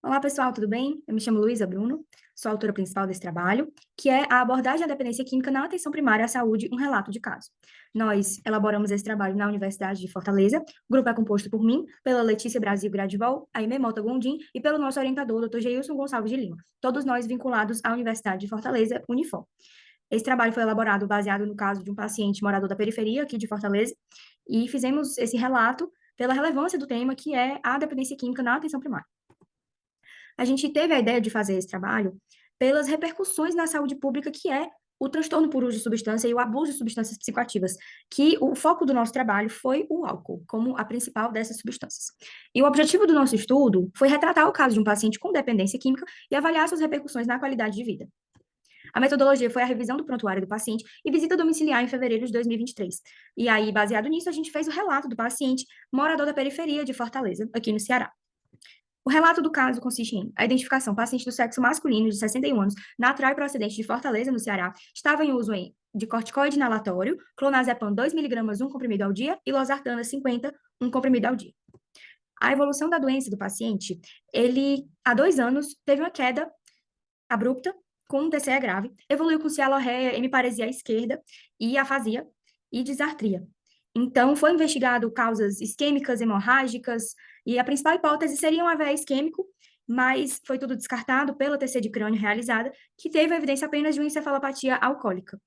Olá, pessoal, tudo bem? Eu me chamo Luísa Bruno, sou a autora principal desse trabalho, que é a abordagem da dependência química na atenção primária à saúde, um relato de caso. Nós elaboramos esse trabalho na Universidade de Fortaleza. O grupo é composto por mim, pela Letícia Brasil Gradivol, a Aimee Mota Gondim e pelo nosso orientador, Dr. Geilson Gonçalves de Lima, todos nós vinculados à Universidade de Fortaleza, Unifor. Esse trabalho foi elaborado baseado no caso de um paciente morador da periferia aqui de Fortaleza, e fizemos esse relato pela relevância do tema, que é a dependência química na atenção primária. A gente teve a ideia de fazer esse trabalho pelas repercussões na saúde pública que é o transtorno por uso de substância e o abuso de substâncias psicoativas, que o foco do nosso trabalho foi o álcool, como a principal dessas substâncias. E o objetivo do nosso estudo foi retratar o caso de um paciente com dependência química e avaliar suas repercussões na qualidade de vida. A metodologia foi a revisão do prontuário do paciente e visita domiciliar em fevereiro de 2023. E aí, baseado nisso, a gente fez o relato do paciente morador da periferia de Fortaleza, aqui no Ceará. O relato do caso consiste em a identificação: paciente do sexo masculino de 61 anos, natural e procedente de Fortaleza, no Ceará, estava em uso de corticoide inalatório, clonazepam 2 miligramas, 1 comprimido ao dia, e losartana 50, 1 comprimido ao dia. A evolução da doença do paciente, ele, há 2 anos, teve uma queda abrupta, com um TCE grave, evoluiu com cialorreia, hemiparesia à esquerda, e afasia e disartria. Então, foi investigado causas isquêmicas, hemorrágicas, e a principal hipótese seria um AVE isquêmico, mas foi tudo descartado pela TC de crânio realizada, que teve a evidência apenas de uma encefalopatia alcoólica.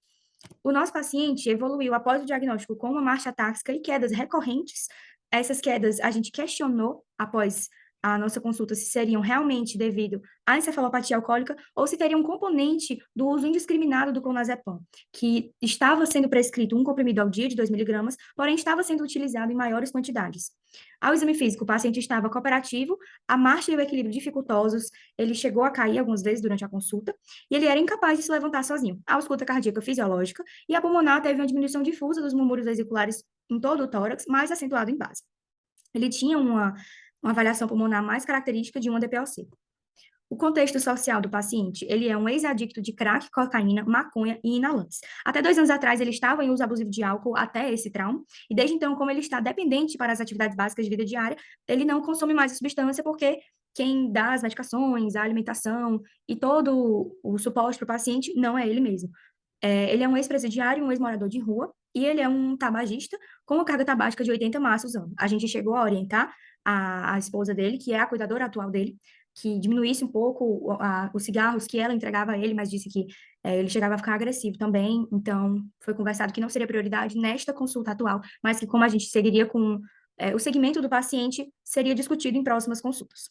O nosso paciente evoluiu após o diagnóstico com uma marcha atáxica e quedas recorrentes. Essas quedas a gente questionou após a nossa consulta se seriam realmente devido à encefalopatia alcoólica ou se teria um componente do uso indiscriminado do clonazepam, que estava sendo prescrito 1 comprimido ao dia de 2 miligramas, porém estava sendo utilizado em maiores quantidades. Ao exame físico, o paciente estava cooperativo, a marcha e o equilíbrio dificultosos, ele chegou a cair algumas vezes durante a consulta, e ele era incapaz de se levantar sozinho. A ausculta cardíaca fisiológica e a pulmonar teve uma diminuição difusa dos murmúrios vesiculares em todo o tórax, mais acentuado em base. Ele tinha uma avaliação pulmonar mais característica de uma DPOC. O contexto social do paciente, ele é um ex-adicto de crack, cocaína, maconha e inalantes. Até 2 anos atrás, ele estava em uso abusivo de álcool até esse trauma, e desde então, como ele está dependente para as atividades básicas de vida diária, ele não consome mais a substância porque quem dá as medicações, a alimentação e todo o suporte para o paciente não é ele mesmo. Ele é um ex-presidiário, um ex-morador de rua, e ele é um tabagista com uma carga tabágica de 80 maços ano. A gente chegou a orientar a esposa dele, que é a cuidadora atual dele, que diminuísse um pouco os cigarros que ela entregava a ele, mas disse que ele chegava a ficar agressivo também. Então, foi conversado que não seria prioridade nesta consulta atual, mas que como a gente seguiria com o segmento do paciente, seria discutido em próximas consultas.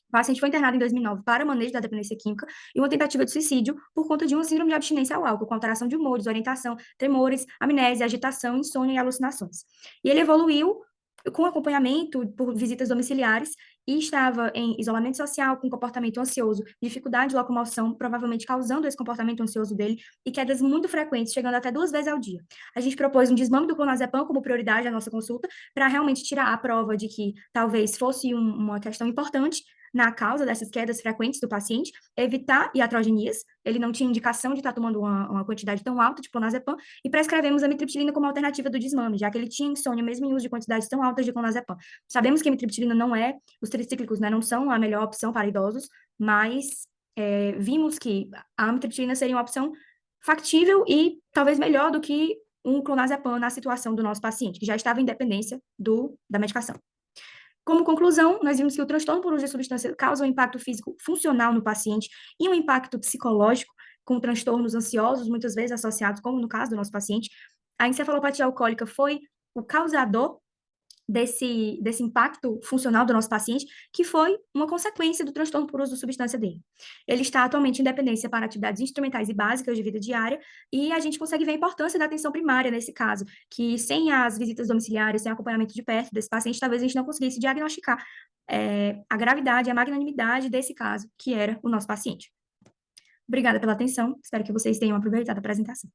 O paciente foi internado em 2009 para manejo da dependência química e uma tentativa de suicídio por conta de uma síndrome de abstinência ao álcool, com alteração de humor, desorientação, tremores, amnésia, agitação, insônia e alucinações. E ele evoluiu com acompanhamento por visitas domiciliares e estava em isolamento social, com comportamento ansioso, dificuldade de locomoção, provavelmente causando esse comportamento ansioso dele, e quedas muito frequentes, chegando até 2 vezes ao dia. A gente propôs um desmame do clonazepam como prioridade na nossa consulta, para realmente tirar a prova de que talvez fosse uma questão importante na causa dessas quedas frequentes do paciente, evitar iatrogenias, ele não tinha indicação de estar tomando uma quantidade tão alta de clonazepam, e prescrevemos a mitriptilina como alternativa do desmame, já que ele tinha insônia mesmo em uso de quantidades tão altas de clonazepam. Sabemos que a mitriptilina não é, os tricíclicos, né, não são a melhor opção para idosos, mas vimos que a amitriptilina seria uma opção factível e talvez melhor do que um clonazepam na situação do nosso paciente, que já estava em dependência da medicação. Como conclusão, nós vimos que o transtorno por uso de substância causa um impacto físico funcional no paciente e um impacto psicológico, com transtornos ansiosos, muitas vezes associados, como no caso do nosso paciente. A encefalopatia alcoólica foi o causador desse impacto funcional do nosso paciente, que foi uma consequência do transtorno por uso de substância dele. Ele está atualmente em dependência para atividades instrumentais e básicas de vida diária, e a gente consegue ver a importância da atenção primária nesse caso, que sem as visitas domiciliares, sem acompanhamento de perto desse paciente, talvez a gente não conseguisse diagnosticar a gravidade, a magnanimidade desse caso, que era o nosso paciente. Obrigada pela atenção, espero que vocês tenham aproveitado a apresentação.